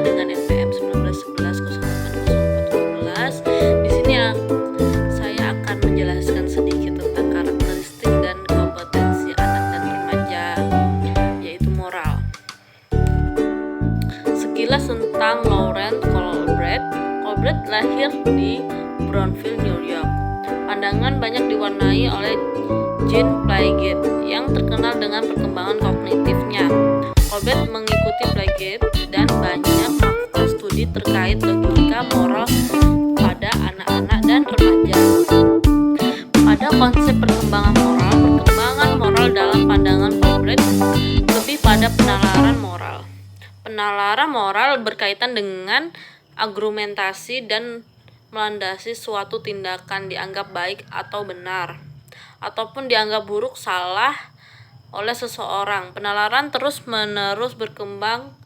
dengan NPM 1911080412. Di sini saya akan menjelaskan sedikit tentang karakteristik dan kompetensi anak dan remaja, yaitu moral. Sekilas tentang Laurent Colbert. Colbert lahir di Brownsville, New York. Pandangan banyak diwarnai oleh Jean Piaget yang terkenal dengan perkembangan kognitifnya. Colbert mengikuti Piaget dan banyak melakukan studi terkait logika moral pada anak-anak dan remaja. Pada konsep perkembangan moral dalam pandangan Colbert lebih pada penalaran moral. Penalaran moral berkaitan dengan argumentasi dan melandasi suatu tindakan dianggap baik atau benar, ataupun dianggap buruk salah oleh seseorang. Penalaran terus-menerus berkembang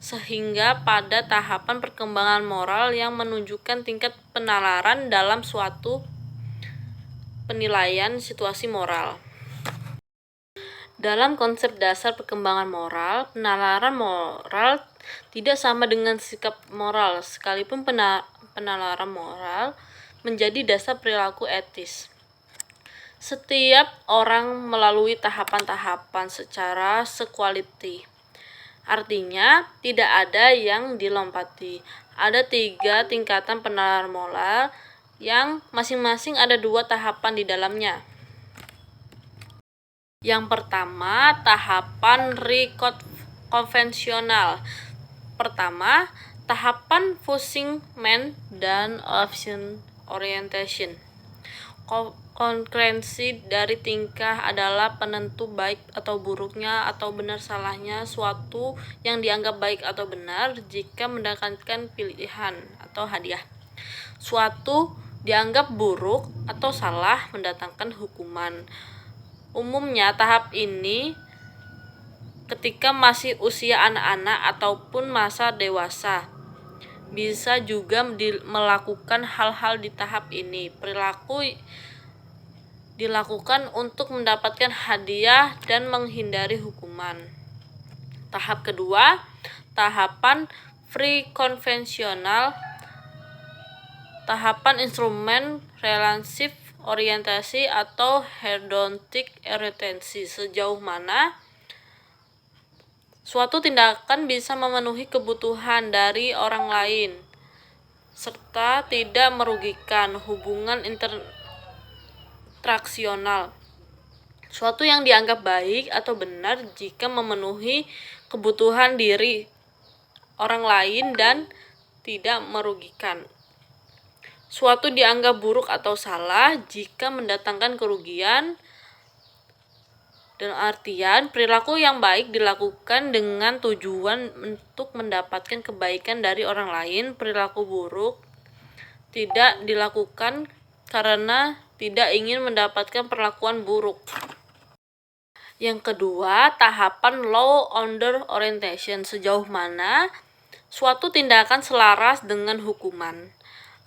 sehingga pada tahapan perkembangan moral yang menunjukkan tingkat penalaran dalam suatu penilaian situasi moral. Dalam konsep dasar perkembangan moral, penalaran moral tidak sama dengan sikap moral, sekalipun penalaran moral menjadi dasar perilaku etis. Setiap orang melalui tahapan-tahapan secara sekualiti. Artinya, tidak ada yang dilompati. Ada 3 tingkatan penalaran moral yang masing-masing ada 2 tahapan di dalamnya. Yang pertama, tahapan konvensional. Pertama, tahapan Fuzing-Man dan option orientation. Konsekuensi dari tingkah adalah penentu baik atau buruknya atau benar salahnya suatu yang dianggap baik atau benar jika mendapatkan pilihan atau hadiah. Suatu dianggap buruk atau salah mendatangkan hukuman. Umumnya tahap ini ketika masih usia anak-anak ataupun masa dewasa. Bisa juga melakukan hal-hal di tahap ini. Perilaku dilakukan untuk mendapatkan hadiah dan menghindari hukuman. Tahap kedua, tahapan pre-konvensional. Tahapan instrumen relatif orientasi atau hedonic orientasi, sejauh mana suatu tindakan bisa memenuhi kebutuhan dari orang lain serta tidak merugikan hubungan interaksional. Suatu yang dianggap baik atau benar jika memenuhi kebutuhan diri orang lain dan tidak merugikan. Suatu dianggap buruk atau salah jika mendatangkan kerugian. Dan artian, perilaku yang baik dilakukan dengan tujuan untuk mendapatkan kebaikan dari orang lain. Perilaku buruk tidak dilakukan karena tidak ingin mendapatkan perlakuan buruk. Yang kedua, tahapan law order orientation, sejauh mana suatu tindakan selaras dengan hukuman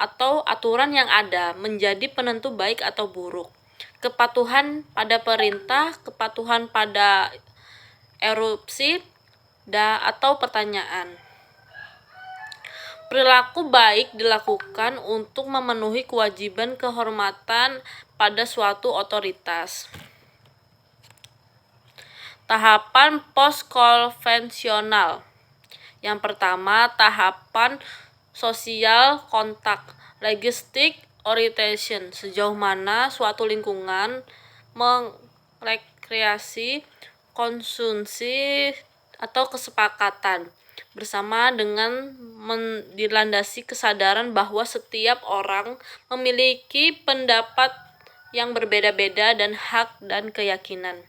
atau aturan yang ada menjadi penentu baik atau buruk. Kepatuhan pada perintah, kepatuhan pada erupsi, atau pertanyaan. Perilaku baik dilakukan untuk memenuhi kewajiban kehormatan pada suatu otoritas. Tahapan post-konvensional. Yang pertama, tahapan sosial kontak, linguistic orientation, sejauh mana suatu lingkungan merekreasi konsumsi atau kesepakatan bersama dengan dilandasi kesadaran bahwa setiap orang memiliki pendapat yang berbeda-beda dan hak dan keyakinan.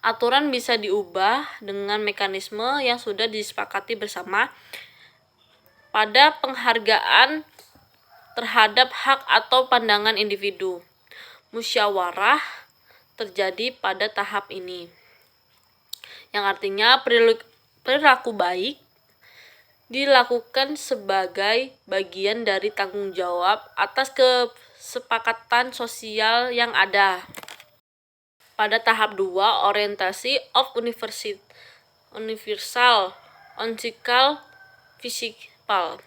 Aturan bisa diubah dengan mekanisme yang sudah disepakati bersama. Pada penghargaan terhadap hak atau pandangan individu, musyawarah terjadi pada tahap ini, yang artinya perilaku baik dilakukan sebagai bagian dari tanggung jawab atas kesepakatan sosial yang ada. Pada tahap 2, orientasi of universal ontological fisikal.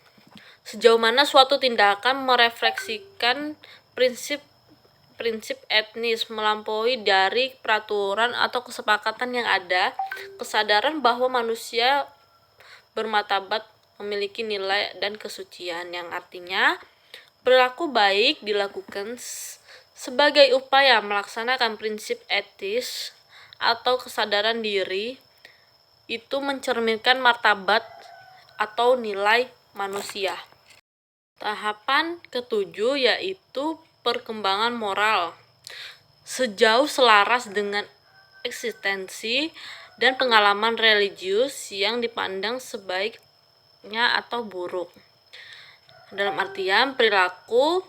Sejauh mana suatu tindakan merefleksikan prinsip etnis melampaui dari peraturan atau kesepakatan yang ada, kesadaran bahwa manusia bermartabat memiliki nilai dan kesucian, yang artinya perilaku baik dilakukan sebagai upaya melaksanakan prinsip etis atau kesadaran diri itu mencerminkan martabat atau nilai manusia. Tahapan ketujuh yaitu perkembangan moral. Sejauh selaras dengan eksistensi dan pengalaman religius yang dipandang sebaiknya atau buruk. Dalam artian perilaku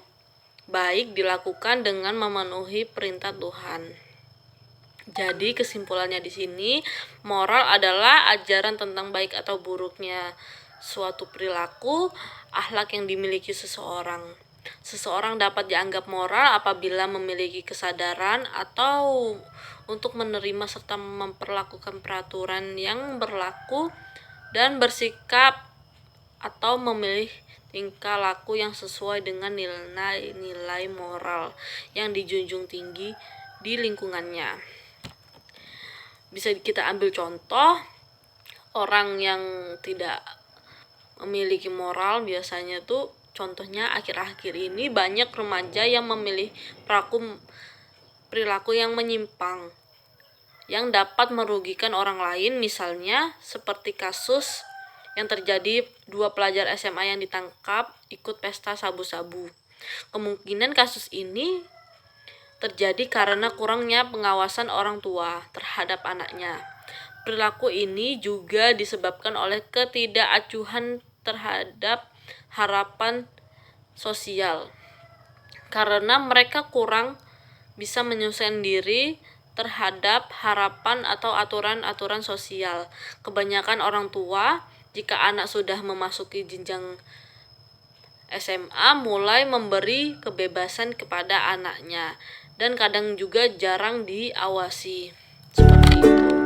baik dilakukan dengan memenuhi perintah Tuhan. Jadi kesimpulannya di sini, moral adalah ajaran tentang baik atau buruknya suatu perilaku, akhlak yang dimiliki seseorang. Seseorang dapat dianggap moral apabila memiliki kesadaran atau untuk menerima serta memperlakukan peraturan yang berlaku dan bersikap atau memilih tingkah laku yang sesuai dengan nilai-nilai moral yang dijunjung tinggi di lingkungannya. Bisa kita ambil contoh, orang yang tidak memiliki moral biasanya tuh, contohnya akhir-akhir ini banyak remaja yang memilih perilaku yang menyimpang yang dapat merugikan orang lain, misalnya seperti kasus yang terjadi 2 pelajar SMA yang ditangkap ikut pesta sabu-sabu. Kemungkinan kasus ini terjadi karena kurangnya pengawasan orang tua terhadap anaknya. Perilaku ini juga disebabkan oleh ketidakacuhan terhadap harapan sosial, karena mereka kurang bisa menyesuaikan diri terhadap harapan atau aturan-aturan sosial. Kebanyakan orang tua, jika anak sudah memasuki jenjang SMA, mulai memberi kebebasan kepada anaknya dan kadang juga jarang diawasi. Seperti itu.